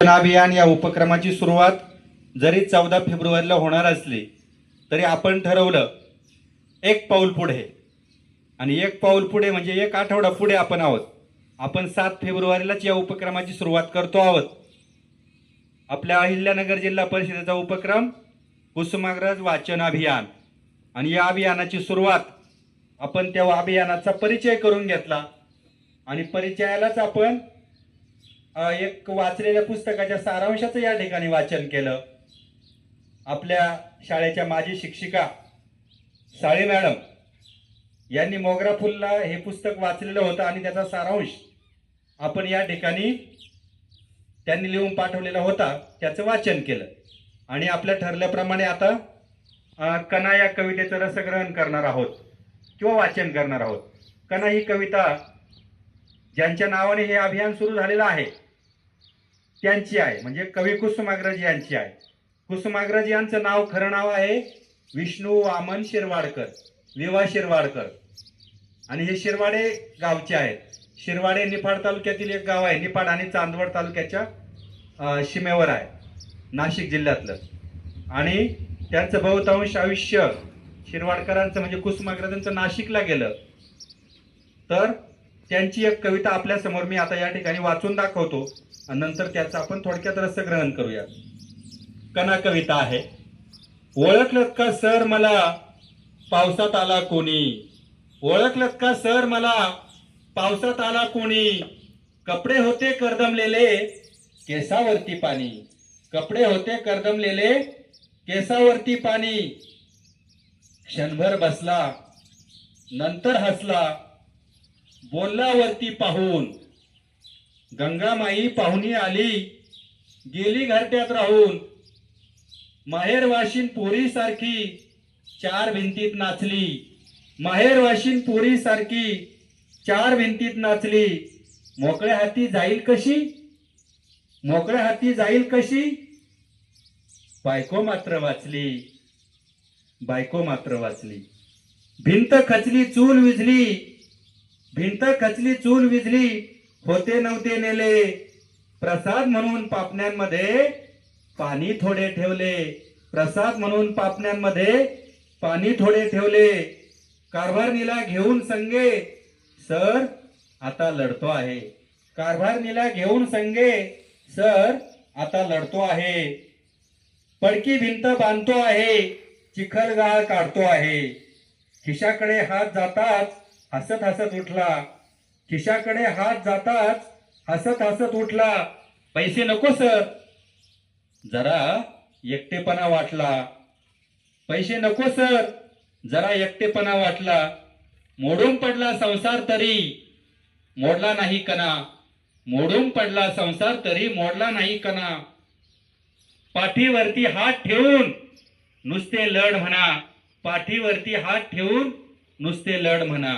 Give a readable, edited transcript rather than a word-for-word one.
अभियान या उपक्रमाची सुरुवात जरी 14 फेब्रुवारीला होणार असली तरी आपण ठरवलं एक पाऊल पुढे, आणि एक पाऊल पुढे म्हणजे एक आठवडा पुढे आपण आहोत. आपण 7 फेब्रुवारीलाच या उपक्रमाची सुरुवात करतो आहोत. आपल्या अहिल्यानगर जिल्हा परिषदेचा उपक्रम कुसुमाग्रज वाचन अभियान, आणि या अभियानाची सुरुवात आपण त्या अभियानाचा परिचय करून घेतला, आणि परिचयालाच आपण एक वाचलेल्या पुस्तकाच्या सारांशाचं या ठिकाणी वाचन केलं. आपल्या शाळेच्या माजी शिक्षिका साळे मॅडम यांनी मोगरा फुलला हे पुस्तक वाचलेलं होतं, आणि त्याचा सारांश आपण या ठिकाणी त्यांनी लिहून पाठवलेला होता, त्याचं वाचन केलं. आणि आपल्या ठरल्याप्रमाणे आता कणा या कवितेचं रसग्रहण करणार आहोत किंवा वाचन करणार आहोत. कणा ही कविता ज्यांच्या नावाने हे अभियान सुरू झालेलं आहे त्यांची आहे, म्हणजे कवी कुसुमाग्रज यांची आहे. कुसुमाग्रज यांचं नाव, खरं नाव आहे विष्णू वामन शिरवाडकर, विवा शिरवाडकर, आणि हे शिरवाडे गावचे आहेत. शिरवाडे निफाड तालुक्यातील एक गाव आहे. निफाड आणि चांदवड तालुक्याच्या सीमेवर आहे, नाशिक जिल्ह्यातलं. आणि त्यांचं बहुतांश आयुष्य शिरवाडकरांचं म्हणजे कुसुमाग्रजांचं नाशिकला गेलं. तर त्यांची एक कविता आपल्या समोर मी आता या ठिकाणी वाचून दाखवतो, आणि नंतर त्याचं आपण थोडक्यात रसग्रहण करूया. कणा कविता आहे. ओळखलं का सर मला पावसात आला कोणी, ओळखलं का सर मला पावसात आला कोणी, कपडे होते करदमलेले केसावरती पाणी, कपडे होते करदमलेले केसावरती पाणी, क्षणभर बसला नंतर हसला बोलला वरती पाहून, गंगामाई पाहुणी आली गेली घरट्यात राहून, माहेर वाशिन पोरी सारखी चार भिंतीत नाचली, माहेर वाशिन पोरी सारखी चार भिंतीत नाचली, मोकळ्या हाती जाईल कशी, मोकळ्या हाती जाईल कशी, बायको मात्र वाचली, बायको मात्र वाचली, भिंत खचली चूल विझली, भिंत खचली चूल विझली, होते नव्हते नेले, प्रसाद म्हणून पापण्यांमध्ये पाणी थोडे ठेवले, प्रसाद म्हणून पापण्यांमध्ये पाणी थोडे ठेवले, कारभारणीला घेऊन संगे सर आता लढतो आहे, कारभारणीला घेऊन संगे सर आता लढतो आहे, पडकी भिंत बांधतो आहे चिखलगाळ काढतो आहे, खिशाकडे हात जाताच हसत हसत उठला, खिशाकडे हात जाताच हसत हसत उठला, पैसे नको सर जरा एकटेपणा वाटला, पैसे नको सर जरा एकटेपणा वाटला, मोडून पडला संसार तरी मोडला नाही कणा, मोडून पडला संसार तरी मोडला नाही कणा, पाठीवरती हात ठेवून नुसते लढ म्हणा, पाठीवरती हात ठेवून नुसते लढ म्हणा.